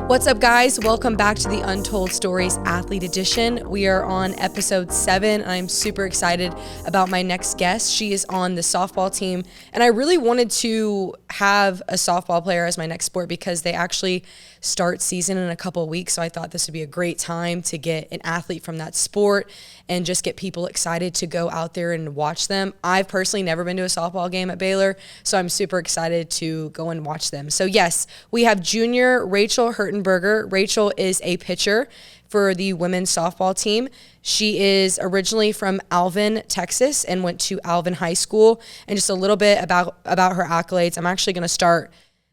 What's up, guys? Welcome back to the Untold Stories Athlete Edition. We are on episode 7. I'm super excited about my next guest. She is on the softball team, and I really wanted to have a softball player as my next sport because they actually start season in a couple of weeks. So I thought this would be a great time to get an athlete from that sport and just get people excited to go out there and watch them. I've personally never been to a softball game at Baylor, so I'm super excited to go and watch them. So yes, we have junior Rachel Hertenberger. Rachel is a pitcher for the women's softball team. She is originally from Alvin, Texas, and went to Alvin High School. And just a little bit about her accolades. I'm actually going to start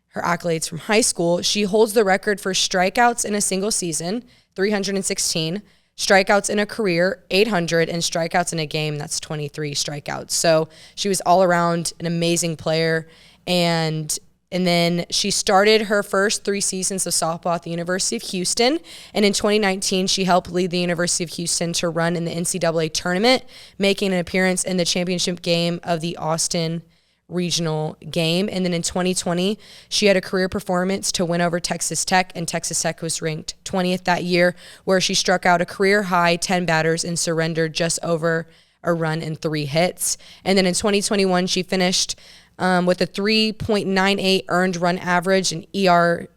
her accolades from high school. She holds the record for strikeouts in a single season, 316, strikeouts in a career, 800, and strikeouts in a game, that's 23 strikeouts. So she was all around an amazing player. And then she started her first 3 seasons of softball at the University of Houston. And in 2019, she helped lead the University of Houston to run in the NCAA tournament, making an appearance in the championship game of the Austin regional game. And then in 2020, she had a career performance to win over Texas Tech, and Texas Tech was ranked 20th that year, where she struck out a career high 10 batters and surrendered just over a run and 3 hits. And then in 2021, she finished with a 3.98 earned run average and ERA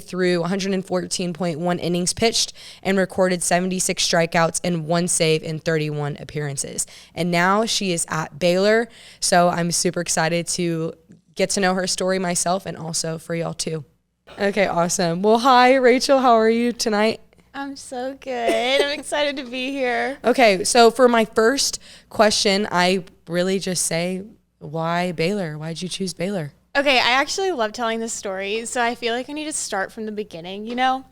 through 114.1 innings pitched and recorded 76 strikeouts and 1 save in 31 appearances. And now she is at Baylor, so I'm super excited to get to know her story myself and also for y'all too. Okay, awesome. Well, hi, Rachel. How are you tonight? I'm so good. I'm excited to be here. Okay, so for my first question, I really just say, why Baylor? Why'd you choose Baylor? Okay, I actually love telling this story, so I feel like I need to start from the beginning, you know?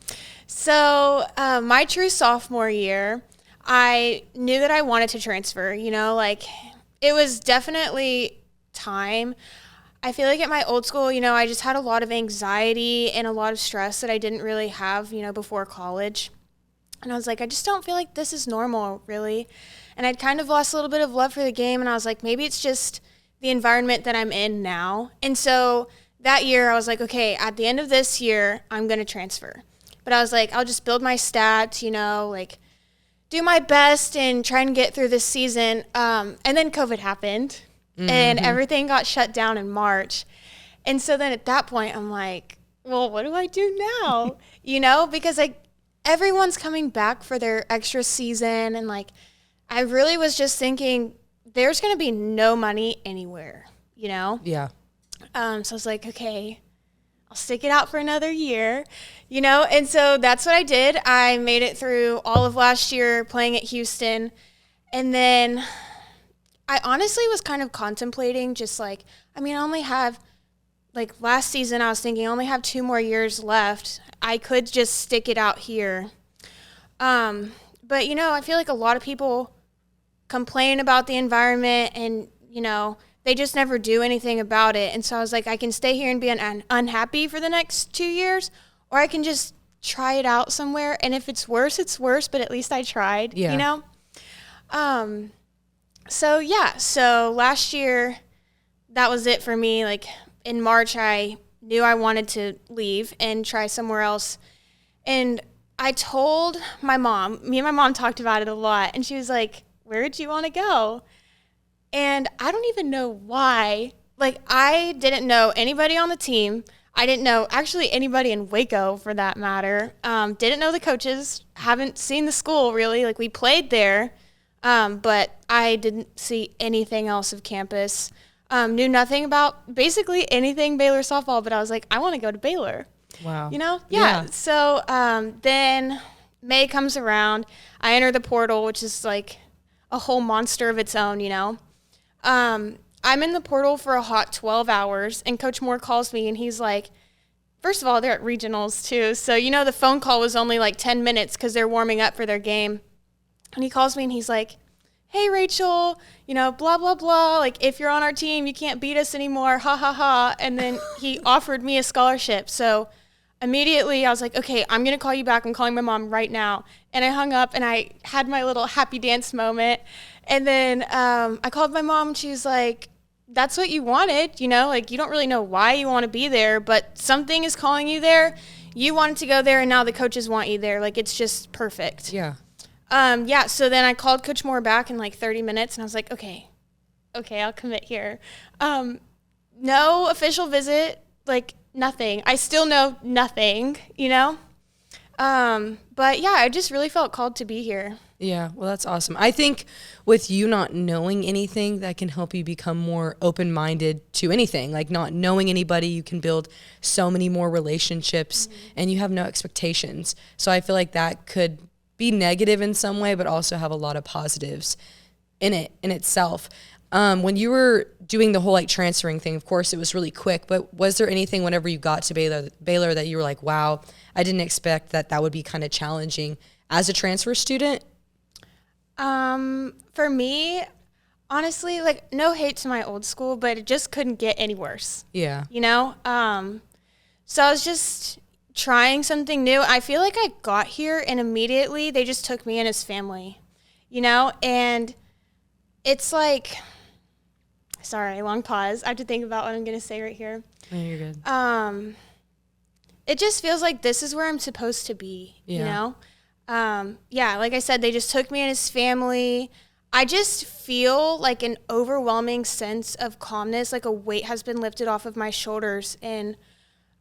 So my true sophomore year, I knew that I wanted to transfer, you know? Like, it was definitely time. I feel like at my old school, you know, I just had a lot of anxiety and a lot of stress that I didn't really have, you know, before college. And I was like, I just don't feel like this is normal, really. And I'd kind of lost a little bit of love for the game, and I was like, maybe it's just the environment that I'm in now. And so that year I was like, okay, at the end of this year, I'm going to transfer. But I was like, I'll just build my stats, you know, like do my best and try and get through this season. And then COVID happened and everything got shut down in March. And so then at that point I'm like, well, what do I do now? You know, because like everyone's coming back for their extra season. And like, I really was just thinking, there's going to be no money anywhere, you know? Yeah. So I was like, okay, I'll stick it out for another year, you know? And so that's what I did. I made it through all of last year playing at Houston. And then I honestly was kind of contemplating just like, I mean, I only have, like last season I was thinking I only have 2 more years left. I could just stick it out here. But, you know, I feel like a lot of people complain about the environment and, you know, they just never do anything about it. And so I was like, I can stay here and be unhappy for the next 2 years, or I can just try it out somewhere. And if it's worse, it's worse, but at least I tried, you know? So last year, that was it for me. Like in March, I knew I wanted to leave and try somewhere else. And I told my mom, me and my mom talked about it a lot, and she was like, where did you want to go? And I don't even know why. Like, I didn't know anybody on the team. I didn't know actually anybody in Waco for that matter. Didn't know the coaches. Haven't seen the school really. Like, we played there, but I didn't see anything else of campus. Knew nothing about basically anything Baylor softball, but I was like, I want to go to Baylor. Wow. You know? Yeah. So then May comes around. I enter the portal, which is like a whole monster of its own, you know. I'm in the portal for a hot 12 hours, and Coach Moore calls me, and he's like, first of all, they're at regionals too. So, you know, the phone call was only like 10 minutes because they're warming up for their game. And he calls me, and he's like, hey, Rachel, you know, blah, blah, blah. Like, if you're on our team, you can't beat us anymore. Ha, ha, ha. And then he offered me a scholarship. So immediately I was like, okay, I'm going to call you back. I'm calling my mom right now. And I hung up, and I had my little happy dance moment. And then I called my mom, and she was like, that's what you wanted, you know? Like, you don't really know why you want to be there, but something is calling you there. you wanted to go there and now the coaches want you there. Like, it's just perfect. Yeah. So then I called Coach Moore back in like 30 minutes and I was like, okay, I'll commit here. No official visit, like nothing. I still know nothing, But yeah, I just really felt called to be here. Yeah, well, that's awesome. I think with you not knowing anything, that can help you become more open-minded to anything. Like, not knowing anybody, you can build so many more relationships, and you have no expectations. So I feel like that could be negative in some way, but also have a lot of positives in itself. When you were doing the whole like transferring thing, of course, it was really quick, but was there anything whenever you got to Baylor that you were like, wow, I didn't expect that would be kind of challenging as a transfer student? For me, honestly, like, no hate to my old school, but it just couldn't get any worse. Yeah. So I was just trying something new. I feel like I got here and immediately they just took me in as family, and it's like, sorry, long pause. I have to think about what I'm going to say right here. No, you're good. It just feels like this is where I'm supposed to be, like I said, they just took me in as family. I just feel like an overwhelming sense of calmness, like a weight has been lifted off of my shoulders. And,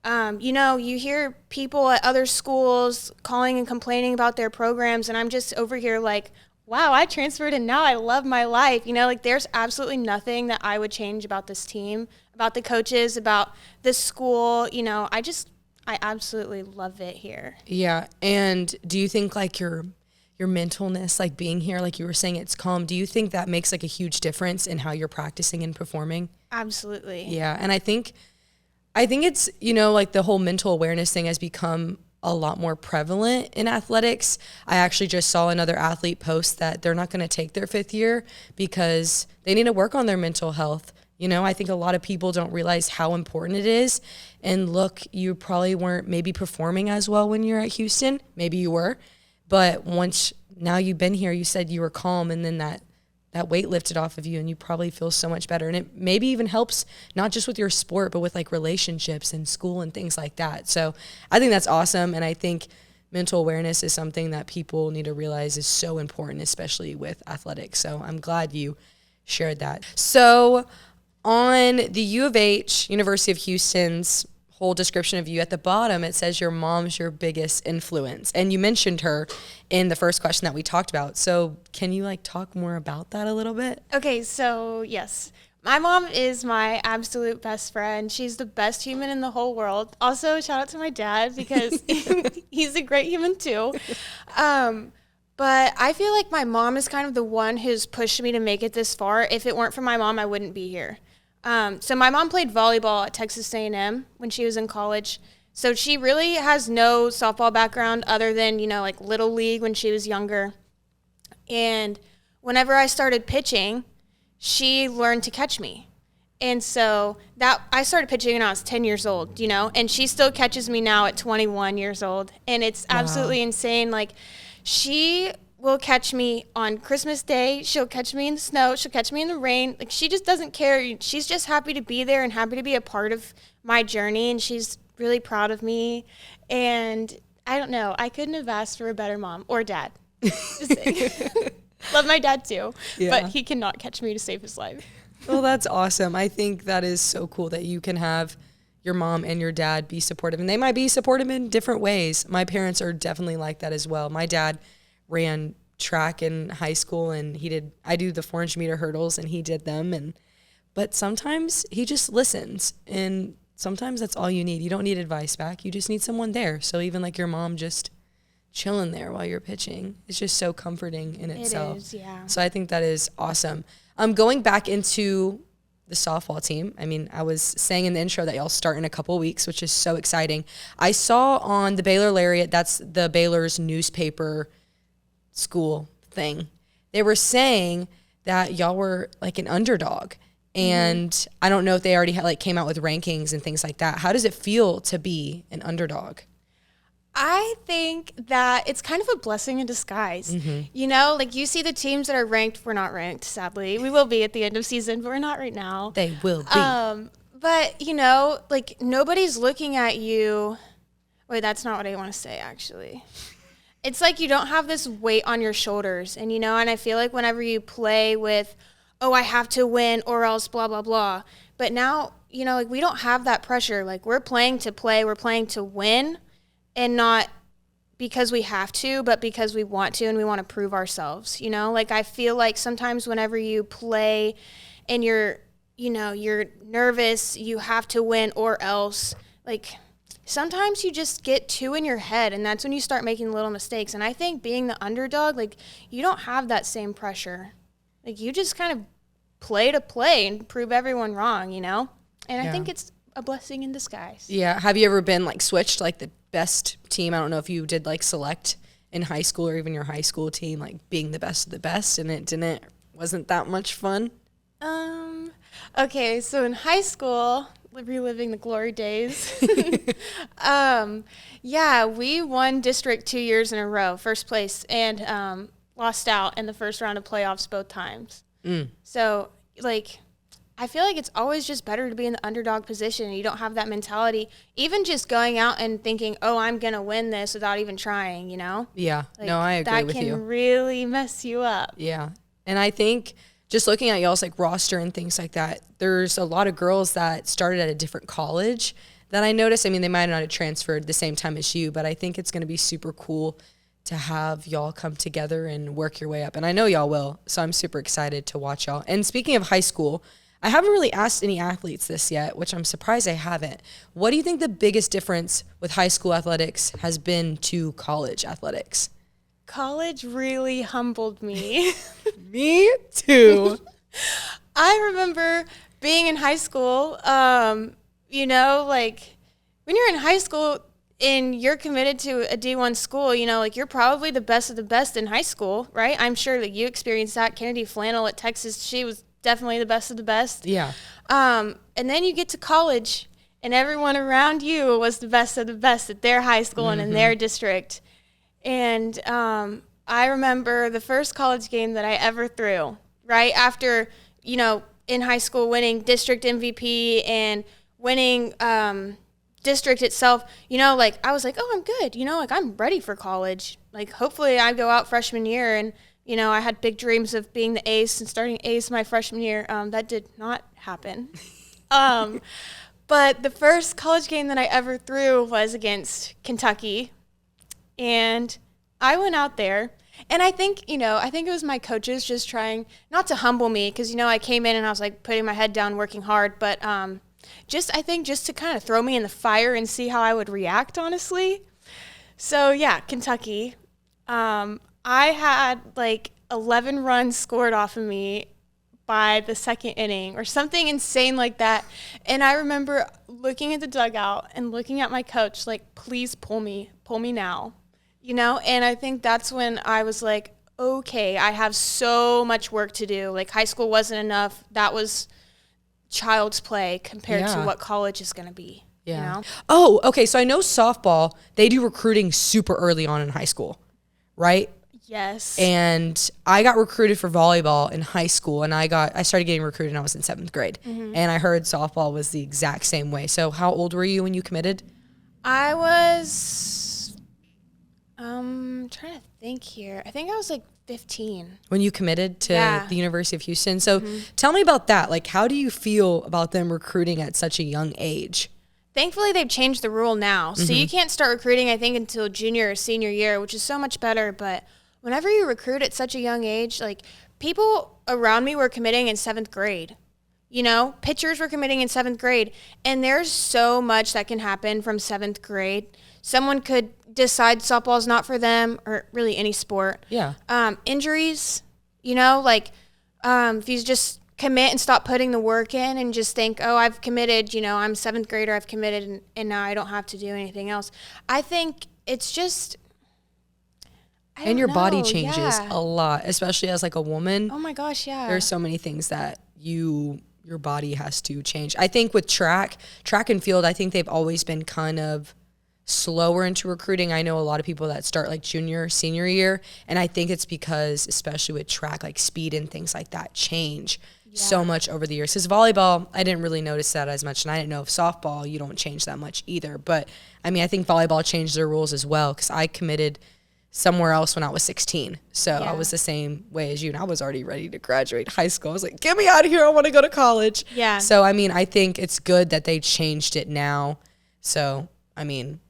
you hear people at other schools calling and complaining about their programs, and I'm just over here like, wow, I transferred and now I love my life. There's absolutely nothing that I would change about this team, about the coaches, about this school. I absolutely love it here. Yeah. And do you think like your mentalness, like being here, like you were saying, it's calm. Do you think that makes like a huge difference in how you're practicing and performing? Absolutely. Yeah. And I think it's, like the whole mental awareness thing has become a lot more prevalent in athletics. I actually just saw another athlete post that they're not going to take their 5th year because they need to work on their mental health. I think a lot of people don't realize how important it is. And look, you probably weren't maybe performing as well when you're at Houston. Maybe you were. But now you've been here, you said you were calm, and then that weight lifted off of you and you probably feel so much better. And it maybe even helps not just with your sport, but with like relationships and school and things like that. So I think that's awesome. And I think mental awareness is something that people need to realize is so important, especially with athletics. So I'm glad you shared that. So on the U of H, University of Houston's whole description of you, at the bottom, it says your mom's your biggest influence. And you mentioned her in the first question that we talked about. So can you like talk more about that a little bit? Okay, so yes. My mom is my absolute best friend. She's the best human in the whole world. Also, shout out to my dad because he's a great human too. But I feel like my mom is kind of the one who's pushed me to make it this far. If it weren't for my mom, I wouldn't be here. So my mom played volleyball at Texas A&M when she was in college. So she really has no softball background other than, like Little League when she was younger. And whenever I started pitching, she learned to catch me. And so I started pitching when I was 10 years old, and she still catches me now at 21 years old. And it's absolutely insane. Like, she will catch me on Christmas Day. She'll catch me in the snow. She'll catch me in the rain. Like, she just doesn't care. She's just happy to be there and happy to be a part of my journey. And she's really proud of me. And I don't know. I couldn't have asked for a better mom or dad. Love my dad too, but he cannot catch me to save his life. Well, that's awesome. I think that is so cool that you can have your mom and your dad be supportive. And they might be supportive in different ways. My parents are definitely like that as well. My dad ran track in high school, and I do the 400 meter hurdles and he did them. But sometimes he just listens, and sometimes that's all you need. You don't need advice back. You just need someone there. So even like your mom just chilling there while you're pitching, it's just so comforting in itself. It is, yeah. So I think that is awesome. Going back into the softball team, I mean, I was saying in the intro that y'all start in a couple of weeks, which is so exciting. I saw on the Baylor Lariat, that's the Baylor's newspaper school thing, they were saying that y'all were like an underdog. And I don't know if they already came out with rankings and things like that. How does it feel to be an underdog? I think that it's kind of a blessing in disguise. Like, you see the teams that are ranked. We're not ranked, sadly. We will be at the end of season, but we're not right now. They will be. But, like, nobody's looking at you. Wait, that's not what I want to say, actually. It's like you don't have this weight on your shoulders. And, and I feel like whenever you play with, oh, I have to win or else blah, blah, blah. But now, like we don't have that pressure. Like we're playing to play. We're playing to win and not because we have to, but because we want to and we want to prove ourselves. Like I feel like sometimes whenever you play and you're nervous, you have to win or else, like sometimes you just get too in your head, and that's when you start making little mistakes. And I think being the underdog, like you don't have that same pressure. Like you just kind of play to play and prove everyone wrong, And I think it's a blessing in disguise. Yeah. Have you ever been like switched, like the best team? I don't know if you did like select in high school or even your high school team, like being the best of the best, and it wasn't that much fun. Okay, so in high school, reliving the glory days. Yeah, we won district 2 years in a row, first place, and lost out in the first round of playoffs both times. So, like, I feel like it's always just better to be in the underdog position, and you don't have that mentality. Even just going out and thinking, oh, I'm going to win this without even trying, Yeah, Like, no, I agree with you. That can really mess you up. Yeah, and I think just looking at y'all's like roster and things like that, there's a lot of girls that started at a different college that I noticed. I mean, they might not have transferred the same time as you, but I think it's going to be super cool to have y'all come together and work your way up. And I know y'all will, so I'm super excited to watch y'all. And speaking of high school, I haven't really asked any athletes this yet, which I'm surprised I haven't. What do you think the biggest difference with high school athletics has been to college athletics? College really humbled me. Me too. I remember being in high school, like when you're in high school and you're committed to a D1 school, like you're probably the best of the best in high school, right? I'm sure that you experienced that. Kennedy Flannel at Texas, she was definitely the best of the best. Yeah. And then you get to college and everyone around you was the best of the best at their high school and in their district. And I remember the first college game that I ever threw, right after, in high school winning district MVP and winning district itself, like I was like, oh, I'm good. Like I'm ready for college. Like hopefully I go out freshman year and, I had big dreams of being the ace and starting ace my freshman year. That did not happen. But the first college game that I ever threw was against Kentucky. And I went out there, and I think it was my coaches just trying not to humble me because, I came in and I was like putting my head down, working hard, but I think just to kind of throw me in the fire and see how I would react, honestly. So, yeah, Kentucky. I had like 11 runs scored off of me by the second inning or something insane like that. And I remember looking at the dugout and looking at my coach like, please pull me now. And I think that's when I was like, okay, I have so much work to do. Like high school wasn't enough. That was child's play compared to what college is going to be. Yeah. Oh, okay. So I know softball, they do recruiting super early on in high school, right? Yes. And I got recruited for volleyball in high school, and I started getting recruited when I was in 7th grade. And I heard softball was the exact same way. So how old were you when you committed? I was trying to think here. I think I was like 15. When you committed to the University of Houston. So tell me about that. Like, how do you feel about them recruiting at such a young age? Thankfully, they've changed the rule now. So you can't start recruiting, I think, until junior or senior year, which is so much better. But whenever you recruit at such a young age, like people around me were committing in 7th grade. Pitchers were committing in 7th grade. And there's so much that can happen from 7th grade. Someone could decide softball is not for them, or really any sport. Yeah. Injuries, if you just commit and stop putting the work in and just think, oh, I've committed, I'm 7th grader, I've committed, and now I don't have to do anything else. I think it's just... And your body changes a lot, especially as like a woman. Oh my gosh, yeah. There's so many things that your body has to change. I think with track and field, I think they've always been kind of slower into recruiting. I know a lot of people that start like junior, senior year, and I think it's because, especially with track, like speed and things like that change so much over the years. Because volleyball, I didn't really notice that as much, and I didn't know if softball, you don't change that much either. But, I mean, I think volleyball changed their rules as well, because I committed somewhere else when I was 16. So I was the same way as you, and I was already ready to graduate high school. I was like, get me out of here. I want to go to college. Yeah. So, I mean, I think it's good that they changed it now. So, I mean,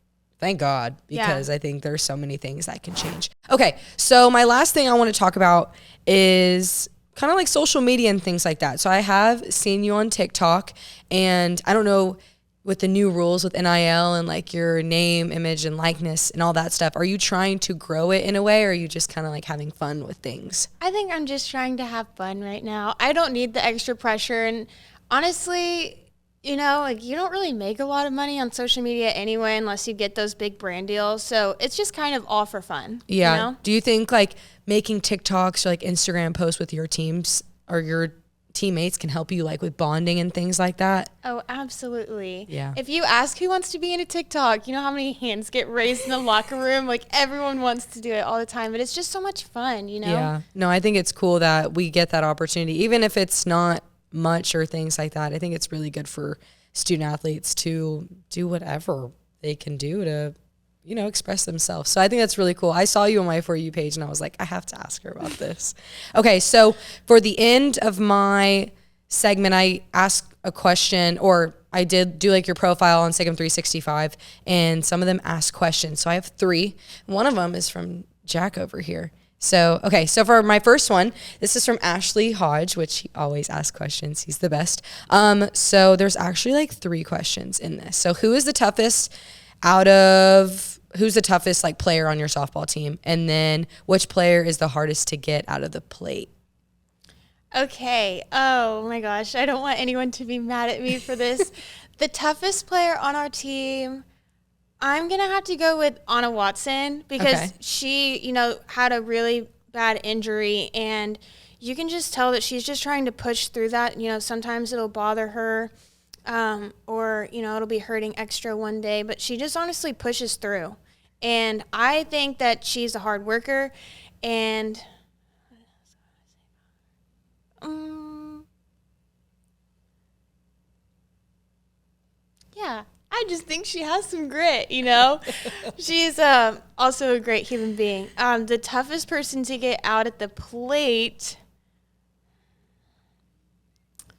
thank God, because I think there's so many things that can change. Okay, so my last thing I want to talk about is kind of like social media and things like that. So I have seen you on TikTok, and I don't know, with the new rules with NIL and like your name, image, and likeness and all that stuff, are you trying to grow it in a way, or are you just kind of like having fun with things? I think I'm just trying to have fun right now. I don't need the extra pressure. And honestly, you know, like you don't really make a lot of money on social media anyway, unless you get those big brand deals. So it's just kind of all for fun. Yeah. You know? Do you think like making TikToks or like Instagram posts with your teams or your teammates can help you like with bonding and things like that? Oh, absolutely. Yeah. If you ask who wants to be in a TikTok, you know how many hands get raised in the locker room? Like everyone wants to do it all the time, but it's just so much fun, you know? Yeah. No, I think it's cool that we get that opportunity, even if it's not much or things like that. I think it's really good for student athletes to do whatever they can do to, you know, express themselves. So I think that's really cool. I saw you on my For You page, and I was like, I have to ask her about this. Okay, so for the end of my segment, I ask a question, or I did do like your profile on Sigum 365, and some of them ask questions. So I have 3. One of them is from Jack over here. So, okay, so for my first one, this is from Ashley Hodge, which he always asks questions. He's the best. So there's actually like 3 questions in this. So who's the toughest like player on your softball team? And then which player is the hardest to get out of the plate? Okay. Oh my gosh. I don't want anyone to be mad at me for this. The toughest player on our team, I'm going to have to go with Anna Watson, because she, you know, had a really bad injury, and you can just tell that she's just trying to push through that. You know, sometimes it'll bother her, or, you know, it'll be hurting extra one day, but she just honestly pushes through. And I think that she's a hard worker, and yeah, I just think she has some grit, you know. She's also a great human being. The toughest person to get out at the plate, I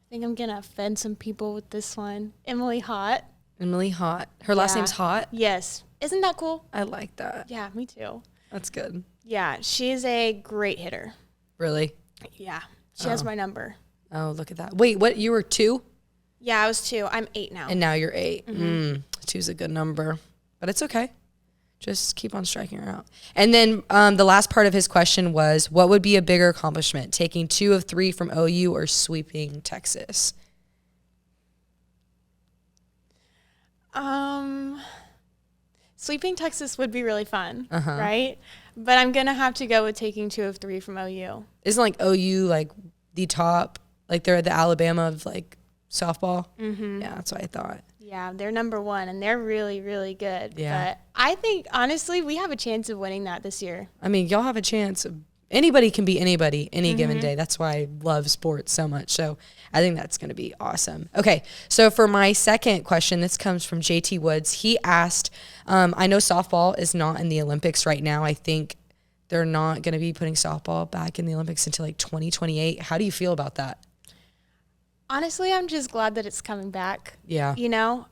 think I'm going to offend some people with this one. Emily Hott. Emily Hott. Her last name's Hott? Yes. Isn't that cool? I like that. Yeah, me too. That's good. Yeah, she's a great hitter. Really? Yeah. She has my number. Oh, look at that. Wait, what? You were 2? Yeah, I was 2. I'm 8 now. And now you're 8. 2's a good number, but it's okay. Just keep on striking her out. And then the last part of his question was, what would be a bigger accomplishment, taking 2 of 3 from OU or sweeping Texas? Sweeping Texas would be really fun, right? But I'm going to have to go with taking 2 of 3 from OU. Isn't like OU like the top, like they're the Alabama of like softball? Mm-hmm. Yeah, that's what I thought. Yeah, they're number 1, and they're really, really good. Yeah. But I think, honestly, we have a chance of winning that this year. I mean, y'all have a chance. Anybody can beat anybody any given day. That's why I love sports so much. So I think that's going to be awesome. Okay, so for my second question, this comes from JT Woods. He asked, I know softball is not in the Olympics right now. I think they're not going to be putting softball back in the Olympics until like 2028. How do you feel about that? Honestly, I'm just glad that it's coming back. Yeah. You know?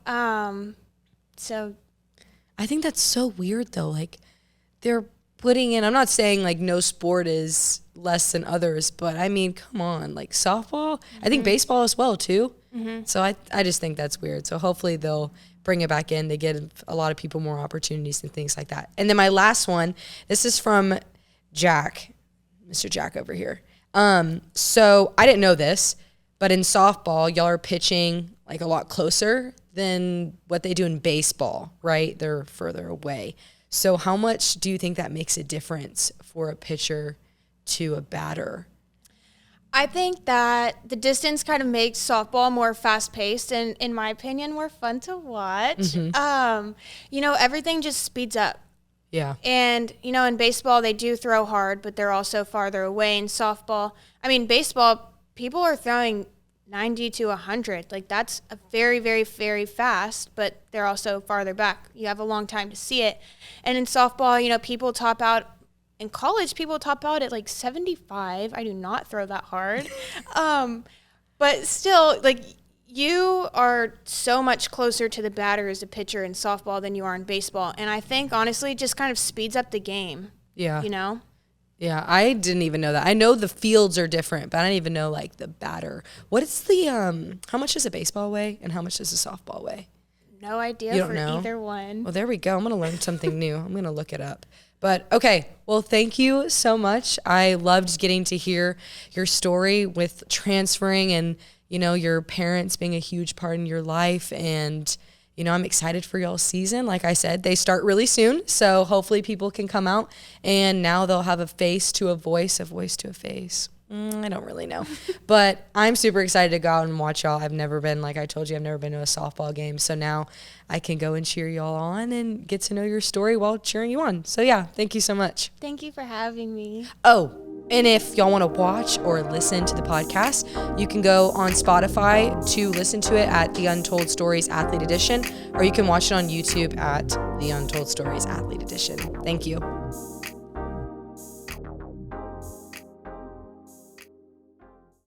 So I think that's so weird though. Like they're putting in, I'm not saying like no sport is less than others, but I mean, come on, like softball, I think baseball as well too. So I just think that's weird. So hopefully they'll bring it back in. They give a lot of people more opportunities and things like that. And then my last one, this is from Jack, Mr. Jack over here. So I didn't know this, but in softball, y'all are pitching like a lot closer than what they do in baseball, right? They're further away. So how much do you think that makes a difference for a pitcher to a batter? I think that the distance kind of makes softball more fast-paced and, in my opinion, more fun to watch. Mm-hmm. Everything just speeds up. Yeah. And, in baseball, they do throw hard, but they're also farther away. In softball, baseball, people are throwing 90 to 100. Like, that's a very, very, very fast, but they're also farther back. You have a long time to see it. And in softball, people top out. In college, people top out at like 75. I do not throw that hard. But still, like, you are so much closer to the batter as a pitcher in softball than you are in baseball. And I think, honestly, it just kind of speeds up the game. Yeah. Yeah, I didn't even know that. I know the fields are different, but I didn't even know, like, the batter. What is the, how much does a baseball weigh and how much does a softball weigh? No idea for either one. Well, there we go. I'm going to learn something new. I'm going to look it up. But okay, well, thank you so much. I loved getting to hear your story with transferring and, your parents being a huge part in your life. And, I'm excited for y'all's season. Like I said, they start really soon. So hopefully people can come out and now they'll have a face to a voice to a face. I don't really know. But I'm super excited to go out and watch y'all. Like I told you, I've never been to a softball game. So now I can go and cheer y'all on and get to know your story while cheering you on. So yeah, thank you so much. Thank you for having me. Oh, and if y'all want to watch or listen to the podcast, you can go on Spotify to listen to it at the Untold Stories Athlete Edition, or you can watch it on YouTube at the Untold Stories Athlete Edition. Thank you.